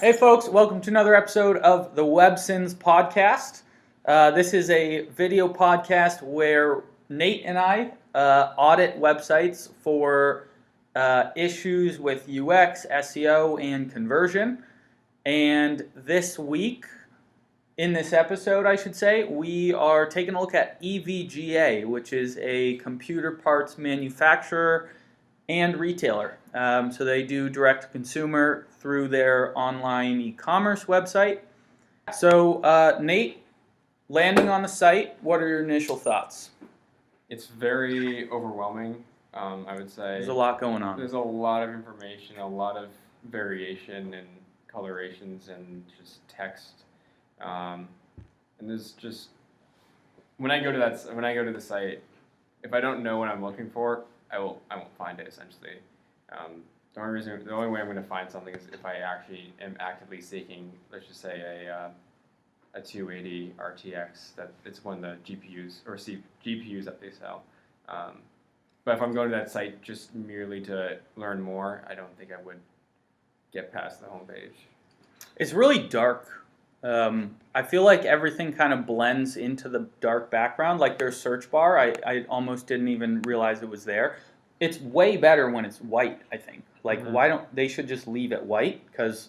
Hey folks, welcome to another episode of the Websins podcast. This is a video podcast where Nate and I audit websites for issues with UX, SEO, and conversion. And this week, in this episode, I should say, we are taking a look at EVGA, which is a computer parts manufacturer and retailer. So they do direct-to-consumer through their online e-commerce website. So Nate, landing on the site, what are your initial thoughts? It's very overwhelming, I would say. There's a lot going on. There's a lot of information, a lot of variation and colorations and just text. And there's just when I go to the site, if I don't know what I'm looking for, I won't find it essentially. The only way I'm going to find something is if I actually am actively seeking, let's just say a 280 RTX. That it's one of the GPUs or GPUs that they sell. But if I'm going to that site just merely to learn more, I don't think I would get past the homepage. It's really dark. I feel like everything kind of blends into the dark background. Like their search bar, I almost didn't even realize it was there. It's way better when it's white, I think. Like, why don't they should just leave it white? Because,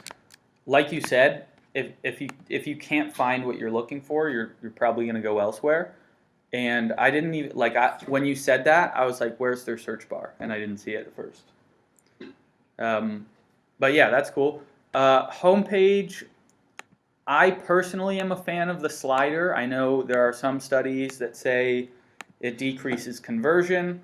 like you said, if you can't find what you're looking for, you're probably going to go elsewhere. And I didn't even when you said that, I was like, "Where's their search bar?" And I didn't see it at first. But yeah, that's cool. Homepage. I personally am a fan of the slider. I know there are some studies that say it decreases conversion.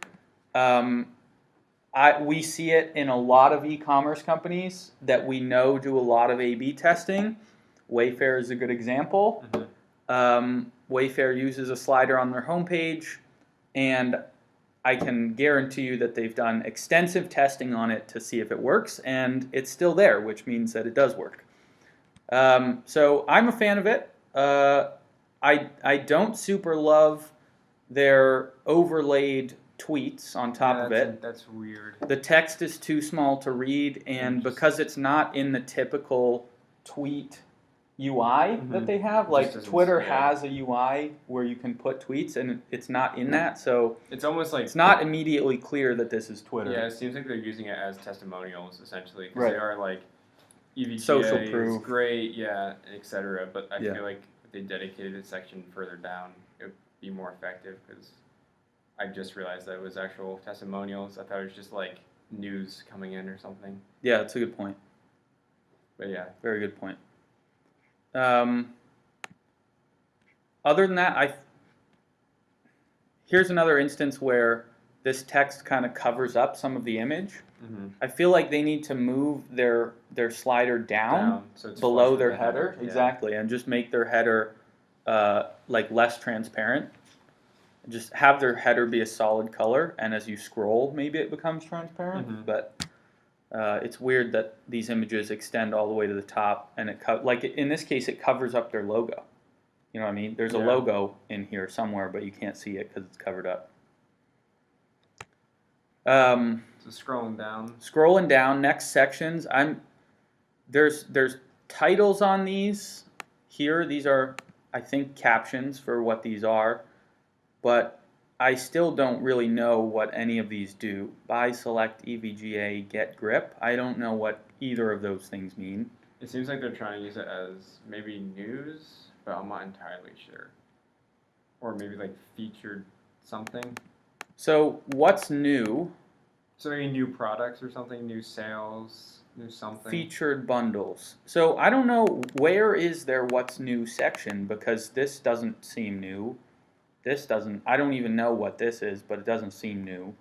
We see it in a lot of e-commerce companies that we know do a lot of A/B testing. Wayfair is a good example. Wayfair uses a slider on their homepage, and I can guarantee you that they've done extensive testing on it to see if it works, and it's still there, which means that it does work. So I'm a fan of it. I don't super love their overlaid tweets on top of it. That's weird. The text is too small to read, and because it's not in the typical tweet UI that they have, like Twitter has a UI where you can put tweets, and it's not in that, so it's almost like it's not immediately clear that this is Twitter. Yeah, it seems like they're using it as testimonials essentially, because Right. they are like EVGA Social is proof. great, yeah, etc. But I feel like if they dedicated a section further down, it would be more effective, because I just realized that it was actual testimonials. I thought it was just like news coming in or something. Yeah, that's a good point. But yeah. Very good point. Other than that, here's another instance where this text kind of covers up some of the image. I feel like they need to move their slider down so it's below their header. Exactly, and just make their header like less transparent. Just have their header be a solid color, and as you scroll, maybe it becomes transparent. But it's weird that these images extend all the way to the top, and like in this case, it covers up their logo. You know what I mean? There's a logo in here somewhere, but you can't see it because it's covered up. So Scrolling down, next sections. There's titles on these here. These are, I think, captions for what these are. But I still don't really know what any of these do. Buy, select, EVGA, get grip. I don't know what either of those things mean. It seems like they're trying to use it as maybe news, but I'm not entirely sure. Or maybe like featured something. So what's new? So maybe new products or something, new sales, new something. Featured bundles. So I don't know, where is their what's new section, because this doesn't seem new. I don't even know what this is, but it doesn't seem new.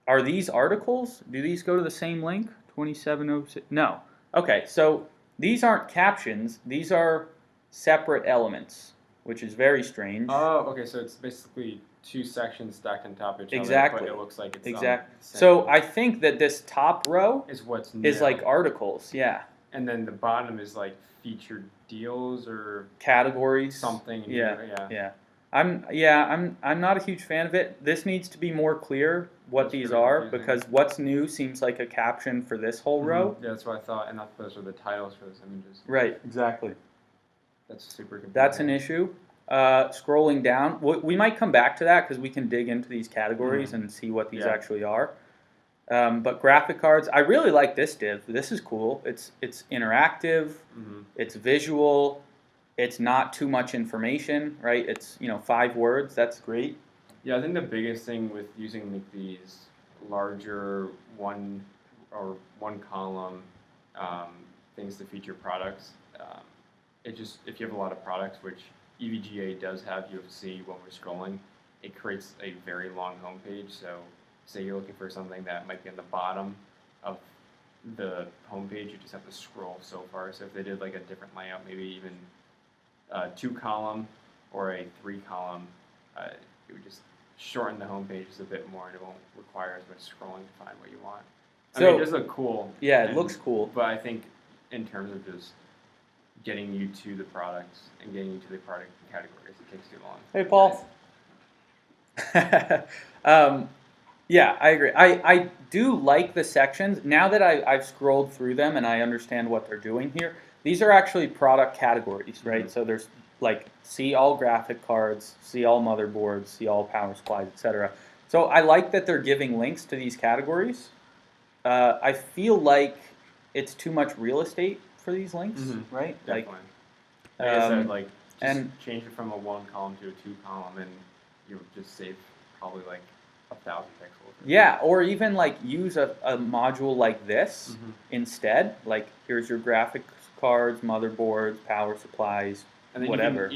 Are these articles? Do these go to the same link? 2706? No. Okay, so these aren't captions. These are separate elements, which is very strange. Oh, okay, so it's basically two sections stacked on top of each Exactly. other, but it looks like it's exactly. So I think that this top row is what's new. Is like articles, yeah. And then the bottom is like featured deals or categories. Something. Yeah. I'm not a huge fan of it. This needs to be more clear what That's these pretty are, confusing. because what's new seems like a caption for this whole row. Yeah, that's what I thought, and not those are the titles for those images. Right, exactly. That's super confusing. That's an issue. Scrolling down, we might come back to that because we can dig into these categories and see what these actually are. But graphic cards, I really like this div. This is cool. It's interactive. It's visual. It's not too much information, right? It's 5 words. That's great. Yeah, I think the biggest thing with using like these larger one column things to feature products, it just, if you have a lot of products, which EVGA does have, you'll see when we're scrolling, it creates a very long homepage. So say you're looking for something that might be on the bottom of the homepage, you just have to scroll so far. So if they did like a different layout, maybe even 2-column or a 3-column, it would just shorten the homepage just a bit more, and it won't require as much scrolling to find what you want. I mean, it does look cool. Yeah, it looks cool. But I think in terms of just getting you to the products and getting you to the product categories, it takes too long. Hey, Paul. Yeah, I agree. I do like the sections. Now that I've scrolled through them and I understand what they're doing here, these are actually product categories, right? So there's like, see all graphic cards, see all motherboards, see all power supplies, etc. So I like that they're giving links to these categories. I feel like it's too much real estate for these links, right? Definitely. Like I said, like just change it from a 1-column to a 2-column, and you would just save probably like 1,000 pixels. Yeah, or even like use a module like this instead. Like, here's your graphics cards, motherboards, power supplies, and then whatever.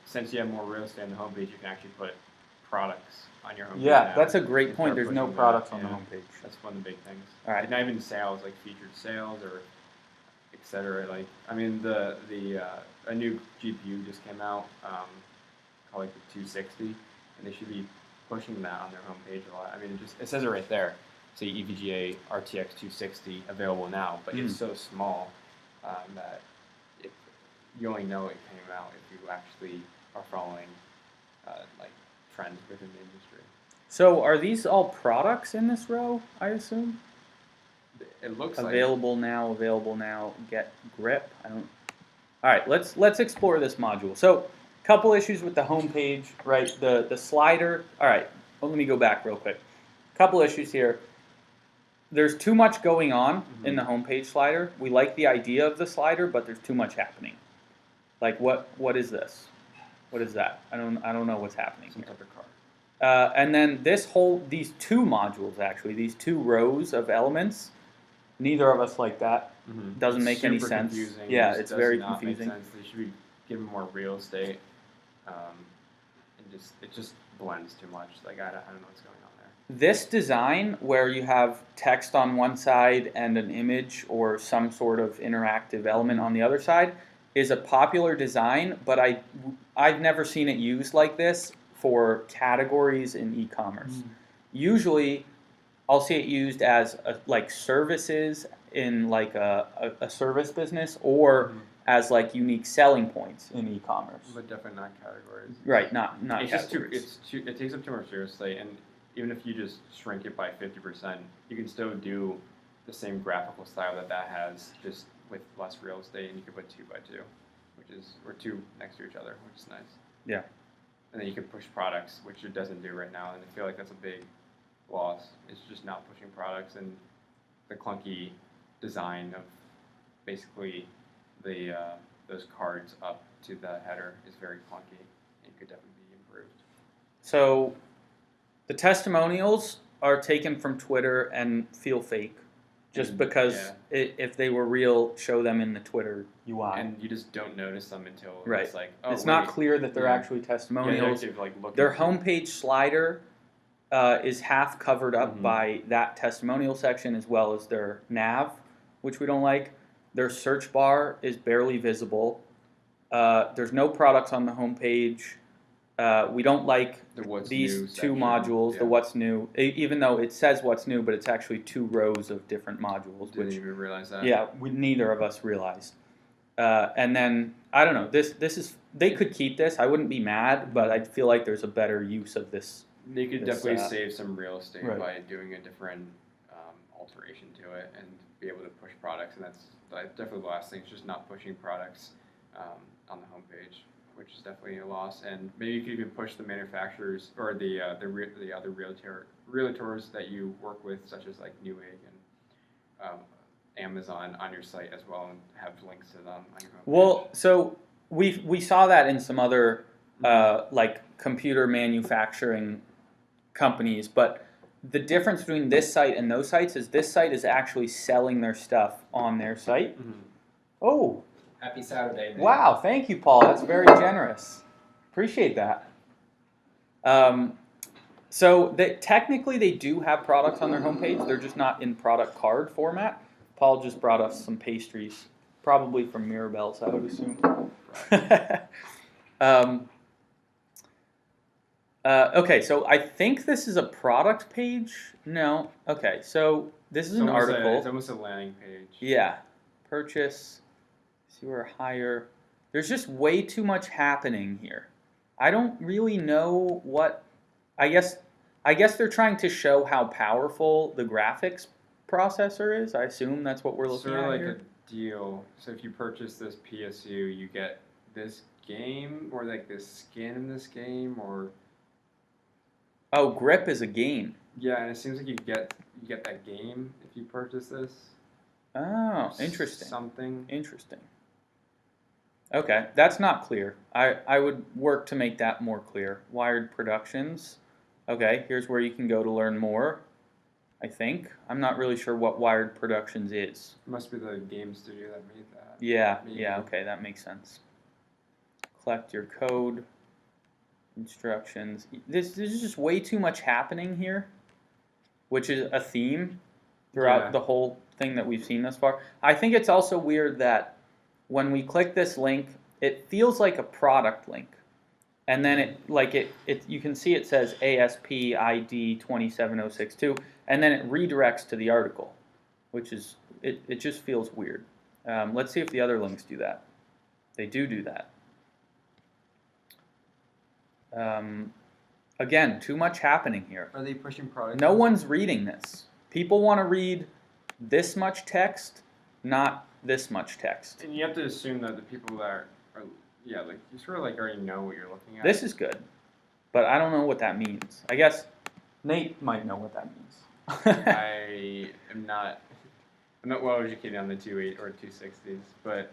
Since you have more real estate on the homepage, you can actually put products on your homepage. Yeah, that's a great point. There's no products on the homepage. That's one of the big things. All right. Like, not even sales, like featured sales or etc. Like, I mean, a new GPU just came out, called like the 260, and they should be pushing that on their homepage a lot. I mean, it says it right there. Say EVGA RTX 260 available now, but it's so small that you only know it came out if you actually are following like trends within the industry. So are these all products in this row, I assume? It looks available now, get grip. I don't. All right, let's explore this module. So, couple issues with the homepage, right? The slider. All right, well, let me go back real quick. Couple issues here. There's too much going on in the homepage slider. We like the idea of the slider, but there's too much happening. Like, what is this? What is that? I don't know what's happening. Some type of card. And then these 2 modules, actually, these 2 rows of elements, neither of us like that. Doesn't make any sense. Confusing. Yeah, it's very confusing. They should be given more real estate, and it just blends too much. Like, I don't know what's going on there. This design, where you have text on one side and an image or some sort of interactive element on the other side, is a popular design, but I've never seen it used like this for categories in e-commerce. Usually, I'll see it used as like services in like a service business, or as like unique selling points in e-commerce. But definitely not categories. Right, not it's categories. Just it takes up too much real estate, and even if you just shrink it by 50%, you can still do the same graphical style that has, just with less real estate, and you can put 2 by 2, or 2 next to each other, which is nice. Yeah. And then you can push products, which it doesn't do right now, and I feel like that's a big loss. It's just not pushing products, and the clunky design of basically those cards up to the header is very clunky, and could definitely be improved. So the testimonials are taken from Twitter and feel fake, just because if they were real, show them in the Twitter UI. And you just don't notice them until right. It's like, it's not clear that they're actually testimonials. Their homepage slider is half covered up by that testimonial section, as well as their nav, which we don't like. Their search bar is barely visible. There's no products on the homepage. We don't like these 2 modules, the what's new, even though it says what's new, but it's actually 2 rows of different modules. Didn't even realize that. Yeah, neither of us realized. And then I don't know. This is they could keep this. I wouldn't be mad, but I feel like there's a better use of this. They could This, definitely save some real estate right. by doing a different alteration to it and be able to push products. And that's definitely the last thing. Is just not pushing products on the homepage, which is definitely a loss. And maybe you could even push the manufacturers or the other realtors that you work with, such as like Newegg and Amazon, on your site as well, and have links to them on your homepage. Well, so we saw that in some other like computer manufacturing companies, but the difference between this site and those sites is this site is actually selling their stuff on their site. Mm-hmm. Oh, Happy Saturday, man. wow! Thank you, Paul. That's very generous. Appreciate that. So technically they do have products on their homepage. They're just not in product card format. Paul just brought us some pastries, probably from Mirabelle's, I would assume. Okay, so I think this is a product page. No. Okay, so this is an article. It's almost a landing page. Yeah. Purchase. See where higher. There's just way too much happening here. I don't really know what. I guess they're trying to show how powerful the graphics processor is. I assume that's what we're looking Sort of at like here. a deal. So if you purchase this PSU, you get this game or like this skin in this game, or Oh, grip is a game. yeah, and it seems like you get that game if you purchase this. Oh, interesting. Something. Interesting. Okay, that's not clear. I would work to make that more clear. Wired Productions. Okay, here's where you can go to learn more. I think. I'm not really sure what Wired Productions is. It must be the game studio that made that. Yeah, Maybe. yeah, okay, that makes sense. Collect your code. Instructions. There's just way too much happening here, which is a theme throughout the whole thing that we've seen thus far. I think it's also weird that when we click this link, it feels like a product link. And then it you can see it says ASP ID 27062, and then it redirects to the article, which is, it just feels weird. Let's see if the other links do that. They do that. Again, too much happening here. Are they pushing products? No one's reading this. People want to read this much text, not this much text. And you have to assume that the people that are yeah, like you sort of like already know what you're looking at. This is good, but I don't know what that means. I guess Nate might know what that means. I'm not well educated on the 2.8 or 260s, but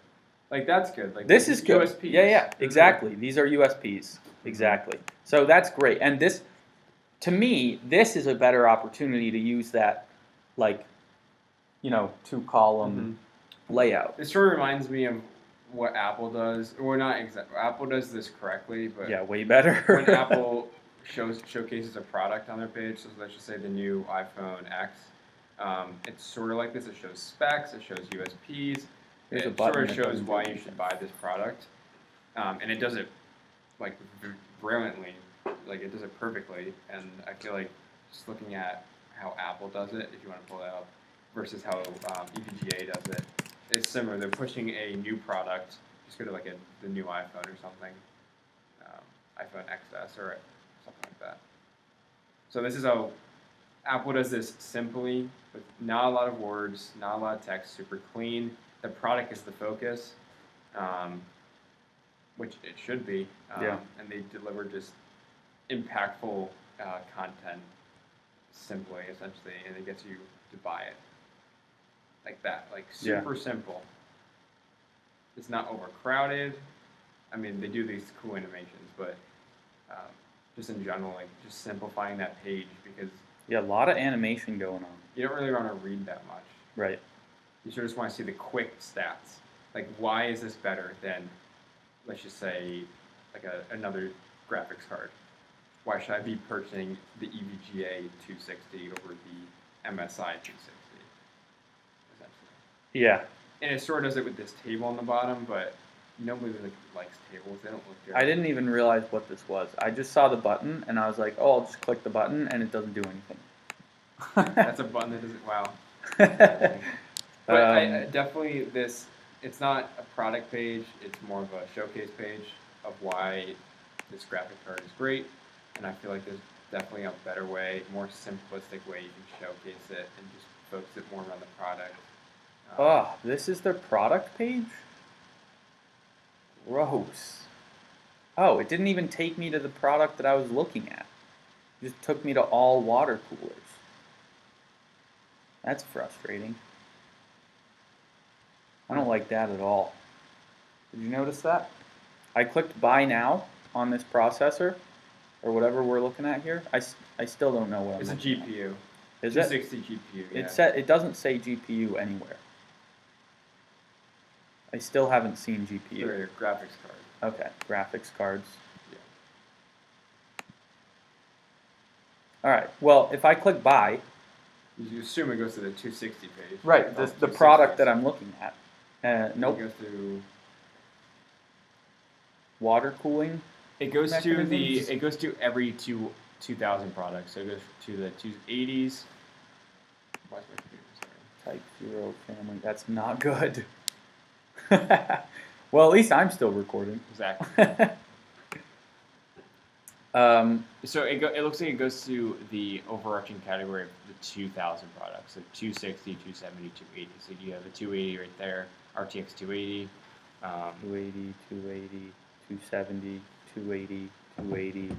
like that's good. Like This is good. USPs. Yeah, exactly. These are USPs. Exactly. So that's great. And this, to me, this is a better opportunity to use that, like, 2-column layout. It sort of reminds me of what Apple does. Or not exactly. Apple does this correctly, but Yeah, way better. when Apple showcases a product on their page, so let's just say the new iPhone X, it's sort of like this. It shows specs, it shows USPs, There's a it button sort of that shows doesn't why do you should buy this product, and it does it like brilliantly, like it does it perfectly. And I feel like just looking at how Apple does it, if you want to pull it up, versus how EVGA does it, it's similar. They're pushing a new product. Just go to like the new iPhone or something, iPhone XS or something like that. So this is how Apple does this simply, with not a lot of words, not a lot of text, super clean. The product is the focus, which it should be. Yeah. And they deliver just impactful content simply, essentially, and it gets you to buy it. Like that, like super simple. It's not overcrowded. I mean, they do these cool animations, but just in general, like just simplifying that page, because Yeah, a lot of animation going on. you don't really want to read that much. Right. You sort of just want to see the quick stats. Like, why is this better than, let's just say, like another graphics card? Why should I be purchasing the EVGA 260 over the MSI 260? Essentially. Yeah. And it sort of does it with this table on the bottom, but nobody really likes tables. They don't look good. I didn't even realize what this was. I just saw the button, and I was like, oh, I'll just click the button, and it doesn't do anything. That's a button that doesn't. Wow. But I definitely this it's not a product page. It's more of a showcase page of why this graphic card is great. And I feel like there's definitely a better way, more simplistic way you can showcase it and just focus it more on the product. Oh, this is their product page? Gross. Oh, it didn't even take me to the product that I was looking at. It just took me to all water coolers. That's frustrating. I don't like that at all. Did you notice that? I clicked buy now on this processor, or whatever we're looking at here. I still don't know what It's I'm a looking at. GPU. Is it? 260 GPU. Yeah. It doesn't say GPU anywhere. I still haven't seen GPU. Your graphics card. Okay, graphics cards. Yeah. All right. Well, if I click buy, You assume it goes to the 260 page. right, Oh, the product 260. that I'm looking at. Nope. It goes to. Water cooling. It goes to the. mechanisms? It goes to every 2,000 products. So it goes to the 280s. Why is my computer sorry? Type 0 family. That's not good. Well, at least I'm still recording. Exactly. Um, So it looks like it goes to the overarching category of the 2,000 products. So 260, 270, 280. So you have the 280 right there. RTX 280. 280, 280, 270, 280, 280.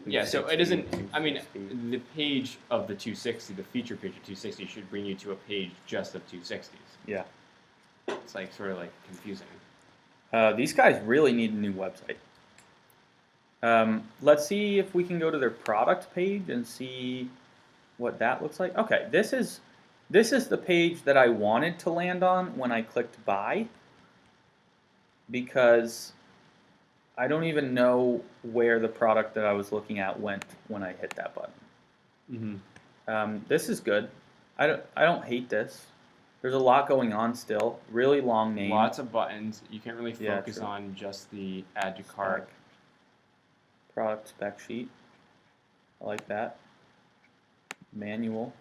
Yeah, so it 260, isn't. I mean, 260. the page of the 260, the feature page of 260, should bring you to a page just of 260s. Yeah. It's like sort of like confusing. These guys really need a new website. Let's see if we can go to their product page and see what that looks like. Okay, this is the page that I wanted to land on when I clicked buy, because I don't even know where the product that I was looking at went when I hit that button. This is good. I don't hate this. There's a lot going on still. Really long name. Lots of buttons. You can't really Yeah, focus true. on just the add to cart. Spec. Product spec sheet. I like that. Manual.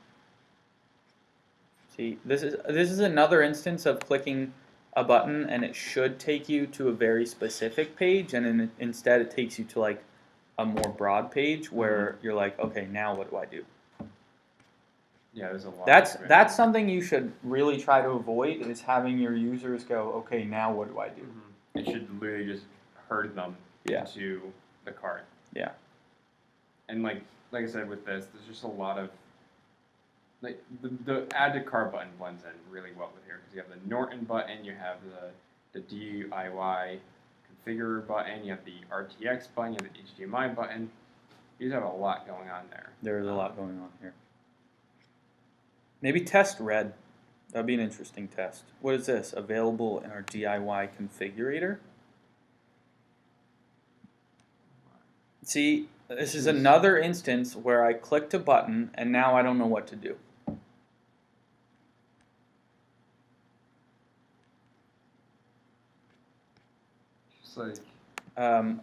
See, this is another instance of clicking a button and it should take you to a very specific page, and then instead it takes you to like a more broad page where you're like, okay, now what do I do? Yeah, there's a lot. That's something you should really try to avoid, is having your users go, okay, now what do I do? It should literally just herd them into the cart. Yeah. And like I said with this, there's just a lot of like the add to cart button blends in really well with here, because you have the Norton button, you have the DIY configure button, you have the RTX button, you have the HDMI button. You have a lot going on there. There's a lot going on here. Maybe test red. That would be an interesting test. What is this? Available in our DIY configurator? See, this is another instance where I clicked a button and now I don't know what to do. Just like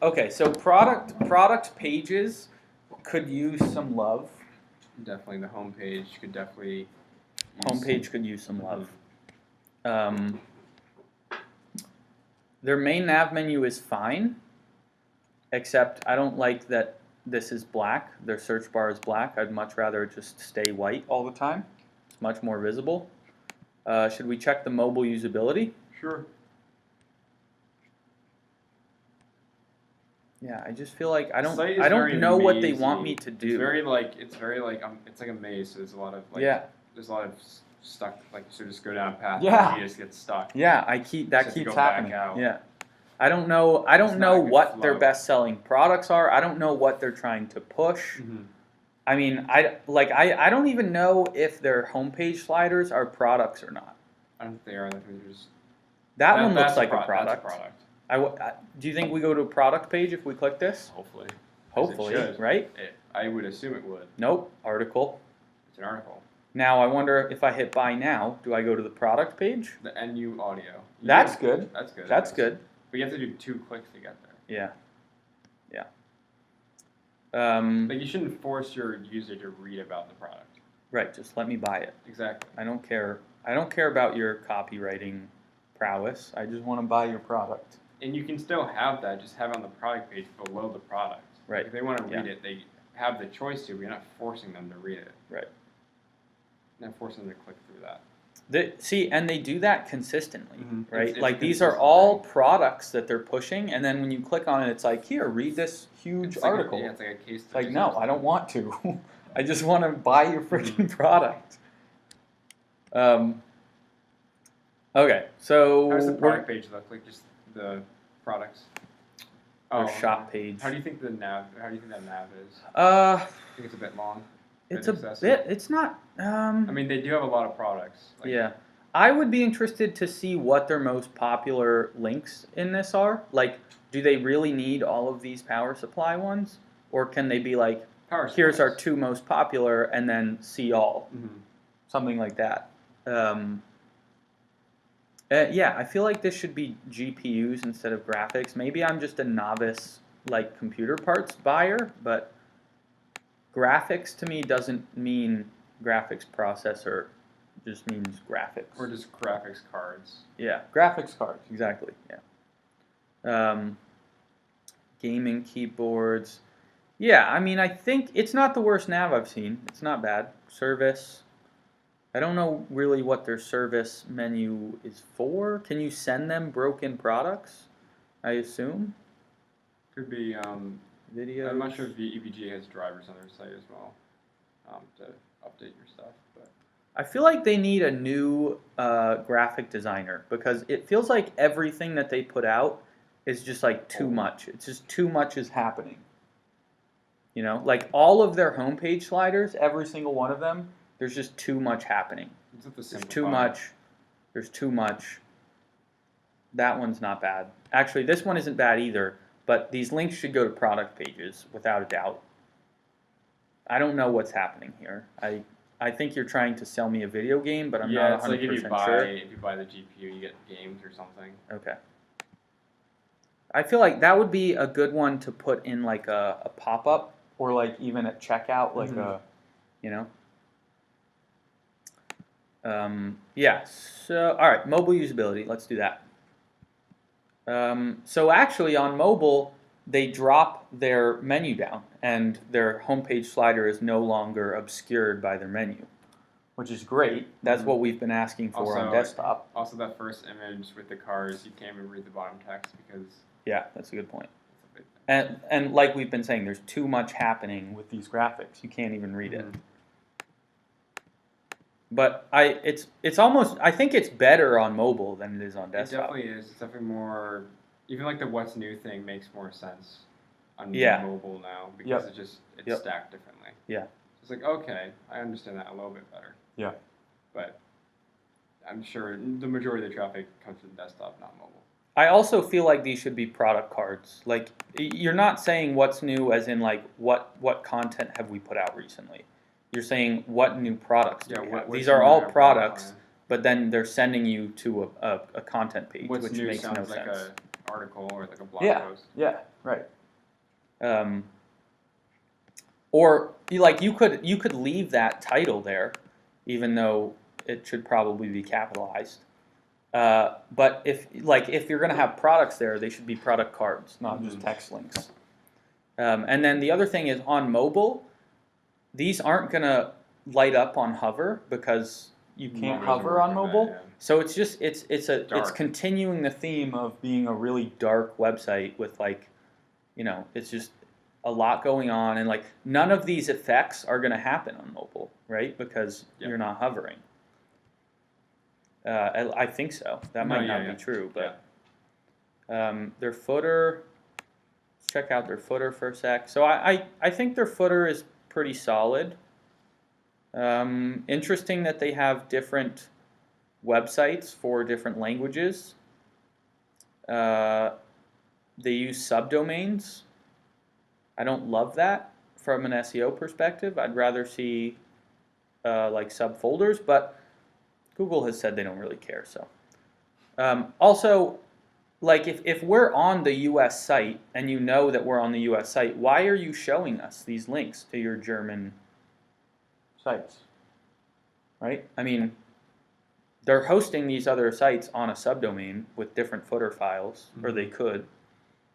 Okay, so product pages could use some love. definitely the home page could definitely Homepage could use some love. Their main nav menu is fine, except I don't like that this is black. Their search bar is black. I'd much rather it just stay white all the time. It's much more visible. Should we check the mobile usability? Sure. Yeah, I just feel like I don't Site is very know what they mazy. want me to do. It's very like it's like a maze. So there's a lot of like there's a lot of stuck, like, so just go down a path and you just get stuck. Yeah, So keeps you have to go happening. back out. Yeah. I don't know It's not a good what their flow. best selling products are. I don't know what they're trying to push. I mean, I don't even know if their homepage sliders are products or not. I don't think they are. I think they're just That one looks that's like a That's product. a product. Do you think we go to a product page if we click this? Hopefully. Hopefully, should. right? I would assume it would. Nope, article. It's an article. Now I wonder if I hit buy now, do I go to the product page? The NU audio. That's good. That's good. That's good. But you have to do 2 clicks to get there. Yeah. Like, you shouldn't force your user to read about the product. Right, just let me buy it. Exactly. I don't care about your copywriting prowess. I just want to buy your product. And you can still have that, just have it on the product page below the product. Right. If they want to Yeah. read it, they have the choice to, but you're not forcing them to read it. Right. You're not forcing them to click through that. And they do that consistently, right? It's like a these are consistent all thing. products that they're pushing, and then when you click on it, it's like, here, read this huge It's like article. it's like a case It's like, study no, or I don't something. want to. I just want to buy your freaking product. Okay, so How does the we're product page look? Like just the products? our shop page. How do you think the nav? How do you think that nav is? Uh, I think it's a bit long. it's bit a excessive. bit. It's not. I mean, they do have a lot of products. Like, Yeah, I would be interested to see what their most popular links in this are. Like, do they really need all of these power supply ones, or can they be like, Power here's our supplies. 2 most popular, and then see all, Mhm. something like that. Yeah, I feel like this should be GPUs instead of graphics. Maybe I'm just a novice like computer parts buyer, but graphics to me doesn't mean graphics processor, it just means graphics. Or just graphics cards. Yeah, graphics cards, exactly. Yeah. Gaming keyboards. Yeah, I mean, I think it's not the worst nav I've seen. It's not bad. Service. I don't know really what their service menu is for. Can you send them broken products? I assume. Could be. Videos. I'm not sure if the EVGA has drivers on their site as well to update your stuff. But I feel like they need a new graphic designer because it feels like everything that they put out is just like too much. It's just too much is happening. You know, like all of their homepage sliders, every single one of them, there's just too much happening. it's at the There's too simplify. much. There's too much. That one's not bad. Actually, this one isn't bad either, but these links should go to product pages without a doubt. I don't know what's happening here. I think you're trying to sell me a video game, but I'm Yeah, not it's like 100% sure. if you buy the GPU, you get games or something. Okay. I feel like that would be a good one to put in like a pop-up or like even at checkout, like a, you know. Yeah, so, all right, mobile usability, let's do that. So actually on mobile, they drop their menu down and their homepage slider is no longer obscured by their menu, which is great. That's what we've been asking for on Also- desktop. Also, that first image with the cars, you can't even read the bottom text because Yeah, that's a good point. it's a big thing. And like we've been saying, there's too much happening with these graphics. You can't even read it. But it's almost, I think it's better on mobile than it is on It desktop. definitely is. It's definitely more. Even like the what's new thing makes more sense on Yeah. mobile now because Yep. it's Yep. stacked differently. Yeah. It's like okay, I understand that a little bit better. Yeah. But I'm sure the majority of the traffic comes from desktop, not mobile. I also feel like these should be product cards. Like you're not saying what's new as in like what content have we put out recently. You're saying what new products do we have. what's These are new all in our product products, line? but then they're sending you to a content page, What's which new makes no sounds like sense. a article or like a blog Yeah. post. Yeah, right. Or like you could leave that title there, even though it should probably be capitalized. But if you're gonna have products there, they should be product cards, not just text links. And then the other thing is on mobile, these aren't gonna light up on hover because you can't Mobile doesn't hover work on that, mobile. yeah. So it's just it's Dark. continuing the theme of being a really dark website with like, you know, it's just a lot going on and like none of these effects are gonna happen on mobile, right? Because Yep. you're not hovering. I think so. That might not be true, but their footer. Let's check out their footer for a sec. So I think their footer is pretty solid. Interesting that they have different websites for different languages. They use subdomains. I don't love that from an SEO perspective. I'd rather see like subfolders, but Google has said they don't really care. So also, like if we're on the U.S. site and you know that we're on the U.S. site, why are you showing us these links to your German sites? Right? I mean, they're hosting these other sites on a subdomain with different footer files, or they could.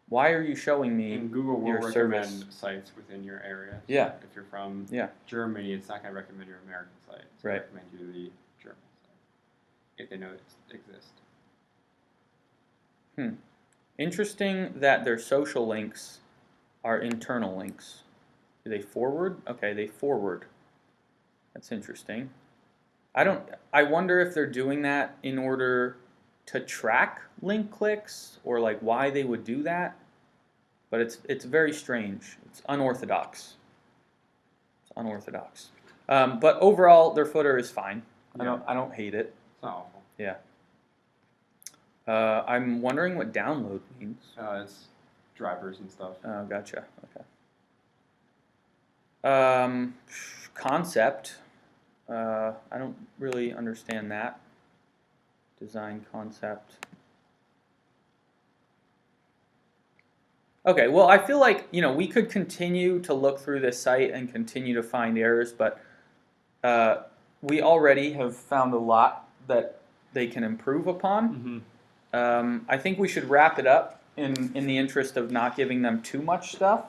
Why are you showing me And Google will your recommend service? sites within your area. So Yeah. if you're from Yeah. Germany, it's not going to recommend your American site. It's Right. going to recommend you the German site if they know it exists. Interesting that their social links are internal links. Do they forward? Okay, they forward. That's interesting. I wonder if they're doing that in order to track link clicks, or like why they would do that. But it's very strange. It's unorthodox. It's unorthodox. But overall, their footer is fine. Yeah. I don't hate it. It's not awful. Yeah. I'm wondering what download means. It's drivers and stuff. Oh, gotcha. Okay. Concept. I don't really understand that. Design concept. Okay, well, I feel like, we could continue to look through this site and continue to find errors, but we already have found a lot that they can improve upon. I think we should wrap it up in the interest of not giving them too much stuff.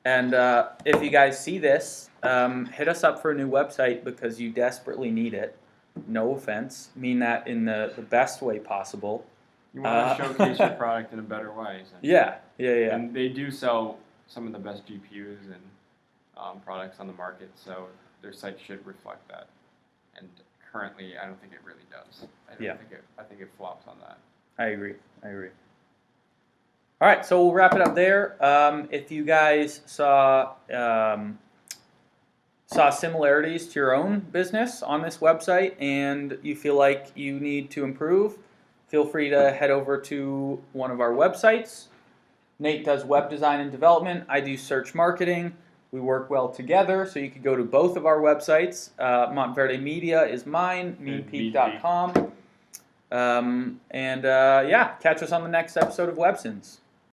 And if you guys see this, hit us up for a new website because you desperately need it. No offense. Mean that in the best way possible. You want to showcase your product in a better way. Yeah. And they do sell some of the best GPUs and products on the market, so their site should reflect that. And currently, I don't think it really does. I think it flops on that. I agree. All right, so we'll wrap it up there. If you guys saw similarities to your own business on this website and you feel like you need to improve, feel free to head over to one of our websites. Nate does web design and development. I do search marketing. We work well together, so you could go to both of our websites. Monteverde Media is mine, mepeak.com. Catch us on the next episode of Websins.